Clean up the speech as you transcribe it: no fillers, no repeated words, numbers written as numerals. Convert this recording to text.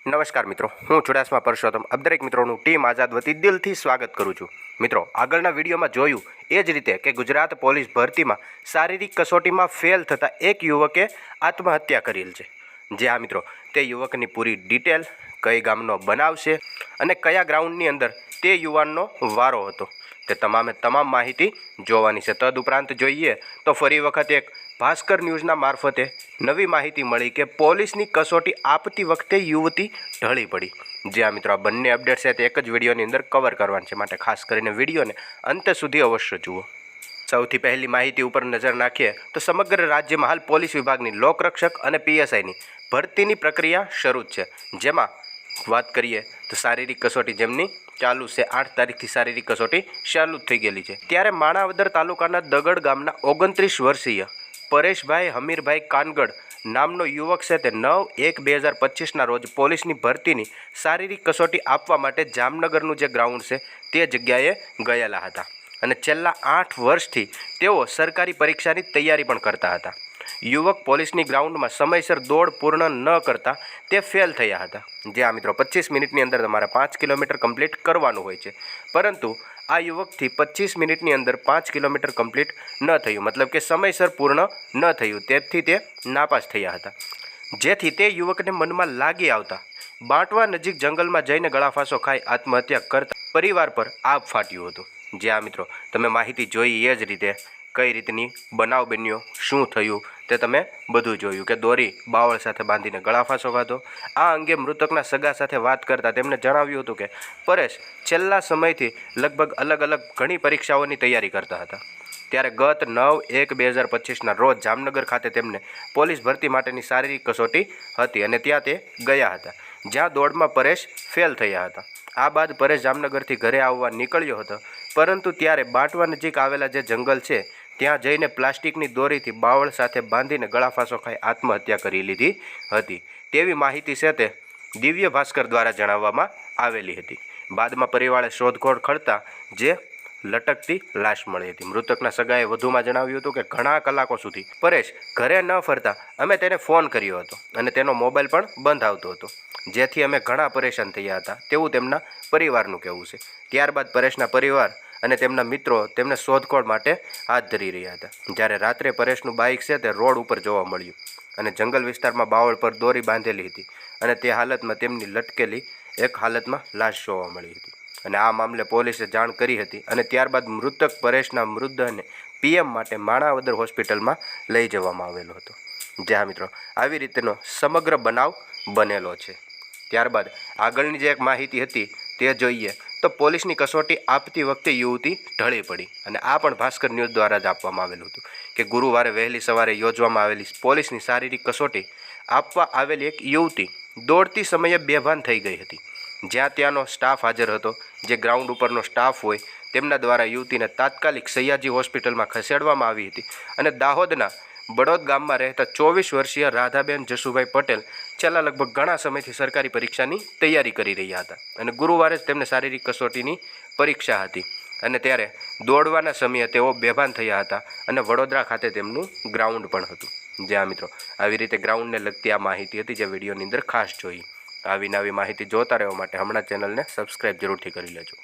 નમસ્કાર મિત્રો, હું ચુડાસમા પરસોત્તમ આપ દરેક મિત્રોનું ટીમ આઝાદ વતી દિલથી સ્વાગત કરું છું। મિત્રો, આગળના વિડીયોમાં જોયું એ જ રીતે કે ગુજરાત પોલીસ ભરતીમાં શારીરિક કસોટીમાં ફેલ થતા એક યુવકે આત્મહત્યા કરેલ છે। જે આ મિત્રો, તે યુવકની પૂરી ડિટેલ, કઈ ગામનો બનાવ છે અને કયા ગ્રાઉન્ડની અંદર તે યુવાનનો વારો હતો, તે તમામ માહિતી જોવાની છે। તદુપરાંત જોઈએ તો ફરી વખત એક ભાસ્કર ન્યૂઝના મારફતે નવી માહિતી મળી કે પોલીસની કસોટી આપતી વખતે યુવતી ઢળી પડી। જે આ મિત્રો, આ બંને અપડેટ છે તે એક જ વિડીયોની અંદર કવર કરવાની છે, માટે ખાસ કરીને વિડીયોને અંત સુધી અવશ્ય જુઓ। સૌથી પહેલી માહિતી ઉપર નજર નાખીએ તો સમગ્ર રાજ્યમાં હાલ પોલીસ વિભાગની લોકરક્ષક અને પીએસઆઈની ભરતીની પ્રક્રિયા શરૂ છે। જેમાં વાત કરીએ તો શારીરિક કસોટી જેમની ચાલુ છે, 8 તારીખથી શારીરિક કસોટી ચાલુ થઈ ગયેલી છે। ત્યારે માણાવદર તાલુકાના દગડ ગામના 29 વર્ષીય પરેશભાઈ હમીરભાઈ કાનગડ નામનો યુવક છે તે 9/1/2025ના રોજ પોલીસની ભરતીની શારીરિક કસોટી આપવા માટે જામનગરનું જે ગ્રાઉન્ડ છે તે જગ્યાએ ગયેલા હતા અને છેલ્લા 8 વર્ષથી તેઓ સરકારી પરીક્ષાની તૈયારી પણ કરતા હતા। યુવક પોલીસની ગ્રાઉન્ડમાં સમયસર દોડ પૂર્ણ ન કરતા તે ફેલ થયા હતા। જે આ મિત્રો, 25 મિનિટની અંદર તમારે 5 કિલોમીટર કમ્પ્લીટ કરવાનું હોય છે, પરંતુ આ યુવકથી 25 મિનિટની અંદર 5 કિલોમીટર કમ્પ્લીટ ન થયું, મતલબ કે સમયસર પૂર્ણ ન થયું, તેથી તે નાપાસ થયા હતા। જેથી તે યુવકને મનમાં લાગી આવતા બાંટવા નજીક જંગલમાં જઈને ગળાફાંસો ખાઈ આત્મહત્યા કરતા પરિવાર પર આભ ફાટ્યું હતું। જે આ મિત્રો, તમે માહિતી જોઈ એ જ રીતે કઈ રીતની બનાવ બન્યો, શું થયું તે તમે બધું જોયું કે દોરી બાવળ સાથે બાંધીને ગળાફાંસો ખાધો। આ અંગે મૃતકના સગા સાથે વાત કરતાં તેમણે જણાવ્યું હતું કે પરેશ છેલ્લા સમયથી લગભગ અલગ અલગ ઘણી પરીક્ષાઓની તૈયારી કરતા હતા। ત્યારે ગત 9/1/2025ના રોજ જામનગર ખાતે તેમને પોલીસ ભરતી માટેની શારીરિક કસોટી હતી અને ત્યાં તે ગયા હતા, જ્યાં દોડમાં પરેશ ફેલ થયા હતા। આ બાદ પરેશ જામનગરથી ઘરે આવવા નીકળ્યો હતો, પરંતુ ત્યારે બાંટવા નજીક આવેલા જે જંગલ છે ત્યાં જઈને પ્લાસ્ટિકની દોરીથી બાવળ સાથે બાંધીને ગળાફાંસો ખાઈ આત્મહત્યા કરી લીધી હતી તેવી માહિતી છે તે દિવ્ય ભાસ્કર દ્વારા જણાવવામાં આવેલી હતી। બાદમાં પરિવારે શોધખોળ કરતા જે લટકતી લાશ મળી હતી। મૃતકના સગાએ વધુમાં જણાવ્યું હતું કે ઘણા કલાકો સુધી પરેશ ઘરે ન ફરતા અમે તેને ફોન કર્યો હતો અને તેનો મોબાઈલ પણ બંધ આવતો હતો, જેથી અમે ઘણા પરેશાન થયા હતા તેવું તેમના પરિવારનું કહેવું છે। ત્યારબાદ પરેશના પરિવાર અને તેમના મિત્રો તેમને શોધખોળ માટે હાથ ધરી રહ્યા હતા। જ્યારે રાત્રે પરેશનું બાઇક છે તે રોડ ઉપર જોવા મળ્યું અને જંગલ વિસ્તારમાં બાવળ પર દોરી બાંધેલી હતી અને તે હાલતમાં તેમની લટકેલી એક હાલતમાં લાશ જોવા મળી હતી અને આ મામલે પોલીસે જાણ કરી હતી અને ત્યારબાદ મૃતક પરેશના મૃતદેહને પીએમ માટે માણાવદર હોસ્પિટલમાં લઈ જવામાં આવેલો હતો। જે હા મિત્રો, આવી રીતનો સમગ્ર બનાવ બનેલો છે। ત્યારબાદ આગળની જે એક માહિતી હતી તે જોઈએ તો પોલીસની કસોટી આપતી વખતે યુવતી ઢળી પડી અને આ પણ ભાસ્કર ન્યૂઝ દ્વારા જ આપવામાં આવેલું હતું કે ગુરુવારે વહેલી સવારે યોજવામાં આવેલી પોલીસની શારીરિક કસોટી આપવા આવેલી એક યુવતી દોડતી સમયે બેભાન થઈ ગઈ હતી। જ્યાં ત્યાંનો સ્ટાફ હાજર હતો, જે ગ્રાઉન્ડ ઉપરનો સ્ટાફ હોય તેમના દ્વારા યુવતીને તાત્કાલિક સયાજી હોસ્પિટલમાં ખસેડવામાં આવી હતી અને દાહોદના બડોદ ગામમાં રહેતા 24 વર્ષીય રાધાબેન જશુભાઈ પટેલ છેલ્લા લગભગ ઘણા સમયથી સરકારી પરીક્ષાની તૈયારી કરી રહ્યા હતા અને ગુરુવારે જ તેમને શારીરિક કસોટીની પરીક્ષા હતી અને ત્યારે દોડવાના સમયે તેઓ બેભાન થયા હતા અને વડોદરા ખાતે તેમનું ગ્રાઉન્ડ પણ હતું। જે આ મિત્રો, આવી રીતે ગ્રાઉન્ડને લગતી આ માહિતી હતી જે વિડીયોની અંદર ખાસ જોઈ। આવી નવી માહિતી જોતા રહેવા માટે હમણાં ચેનલને સબસ્ક્રાઈબ જરૂરથી કરી લેજો।